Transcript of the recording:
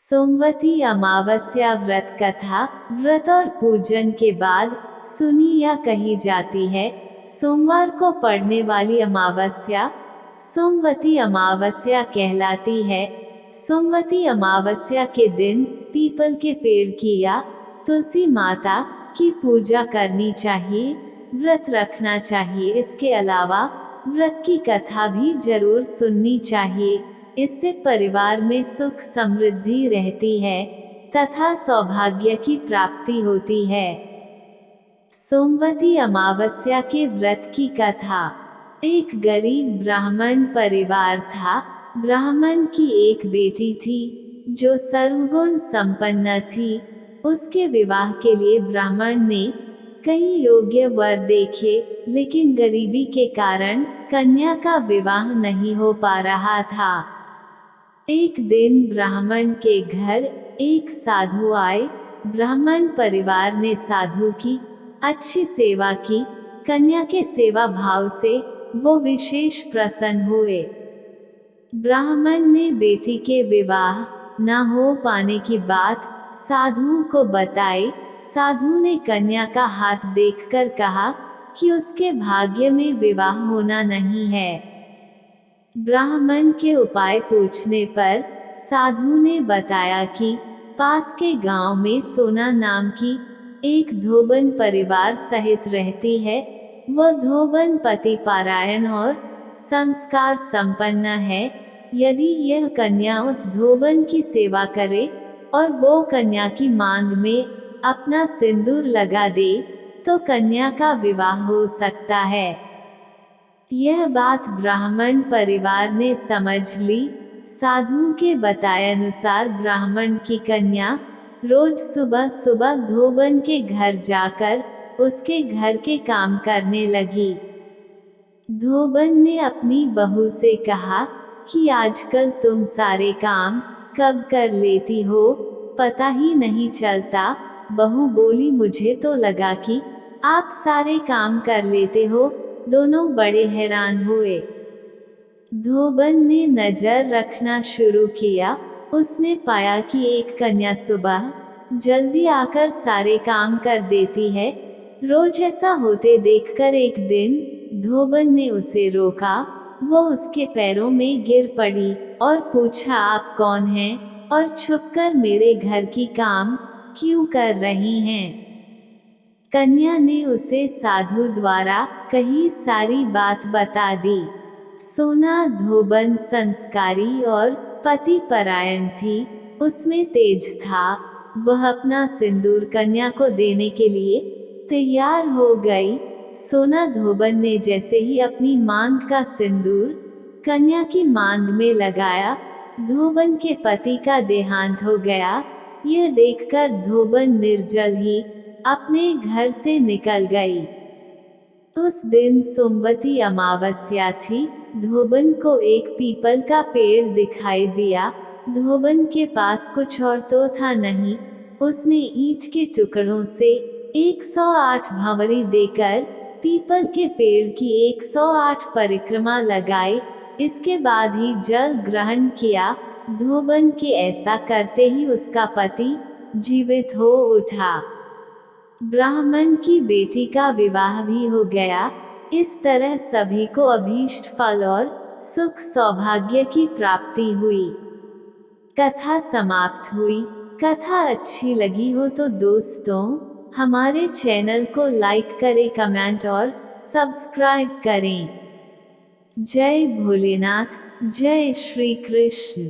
सोमवती अमावस्या व्रत कथा व्रत और पूजन के बाद सुनी या कही जाती है। सोमवार को पड़ने वाली अमावस्या सोमवती अमावस्या कहलाती है। सोमवती अमावस्या के दिन पीपल के पेड़ की या तुलसी माता की पूजा करनी चाहिए, व्रत रखना चाहिए। इसके अलावा व्रत की कथा भी जरूर सुननी चाहिए। इससे परिवार में सुख समृद्धि रहती है तथा सौभाग्य की प्राप्ति होती है। सोमवती अमावस्या के व्रत की कथा। एक गरीब ब्राह्मण परिवार था। ब्राह्मण की एक बेटी थी जो सर्वगुण संपन्न थी। उसके विवाह के लिए ब्राह्मण ने कई योग्य वर देखे, लेकिन गरीबी के कारण कन्या का विवाह नहीं हो पा रहा था। एक दिन ब्राह्मण के घर एक साधु आए। ब्राह्मण परिवार ने साधु की अच्छी सेवा की। कन्या के सेवा भाव से वो विशेष प्रसन्न हुए। ब्राह्मण ने बेटी के विवाह न हो पाने की बात साधु को बताई। साधु ने कन्या का हाथ देखकर कहा कि उसके भाग्य में विवाह होना नहीं है। ब्राह्मण के उपाय पूछने पर साधु ने बताया कि पास के गांव में सोना नाम की एक धोबन परिवार सहित रहती है। वह धोबन पति पारायण और संस्कार संपन्न है। यदि यह कन्या उस धोबन की सेवा करे और वो कन्या की मांग में अपना सिंदूर लगा दे तो कन्या का विवाह हो सकता है। यह बात ब्राह्मण परिवार ने समझ ली। साधु के बताए अनुसार ब्राह्मण की कन्या रोज सुबह सुबह धोबन के घर जाकर उसके घर के काम करने लगी। धोबन ने अपनी बहू से कहा कि आजकल तुम सारे काम कब कर लेती हो, पता ही नहीं चलता। बहू बोली, मुझे तो लगा कि आप सारे काम कर लेते हो। दोनों बड़े हैरान हुए। धोबन ने नजर रखना शुरू किया। उसने पाया कि एक कन्या सुबह जल्दी आकर सारे काम कर देती है। रोज ऐसा होते देखकर एक दिन धोबन ने उसे रोका। वो उसके पैरों में गिर पड़ी और पूछा, आप कौन हैं और छुपकर मेरे घर की काम क्यों कर रही हैं? कन्या ने उसे साधु द्वारा कही सारी बात बता दी। सोना धोबन संस्कारी और पति परायण थी। उसमें तेज था। वह अपना सिंदूर कन्या को देने के लिए तैयार हो गई। सोना धोबन ने जैसे ही अपनी मांग का सिंदूर कन्या की मांग में लगाया, धोबन के पति का देहांत हो गया। यह देखकर धोबन निर्जल ही अपने घर से निकल गई। उस दिन सोमवती अमावस्या थी। धोबन को एक पीपल का पेड़ दिखाई दिया। धोबन के पास कुछ और तो था नहीं। उसने ईंट के टुकड़ों से 108 भंवरी देकर पीपल के पेड़ की 108 परिक्रमा लगाई। इसके बाद ही जल ग्रहण किया। धोबन के ऐसा करते ही उसका पति जीवित हो उठा। ब्राह्मण की बेटी का विवाह भी हो गया। इस तरह सभी को अभीष्ट फल और सुख सौभाग्य की प्राप्ति हुई। कथा समाप्त हुई। कथा अच्छी लगी हो तो दोस्तों हमारे चैनल को लाइक करें, कमेंट और सब्सक्राइब करें। जय भोलेनाथ, जय श्री कृष्ण।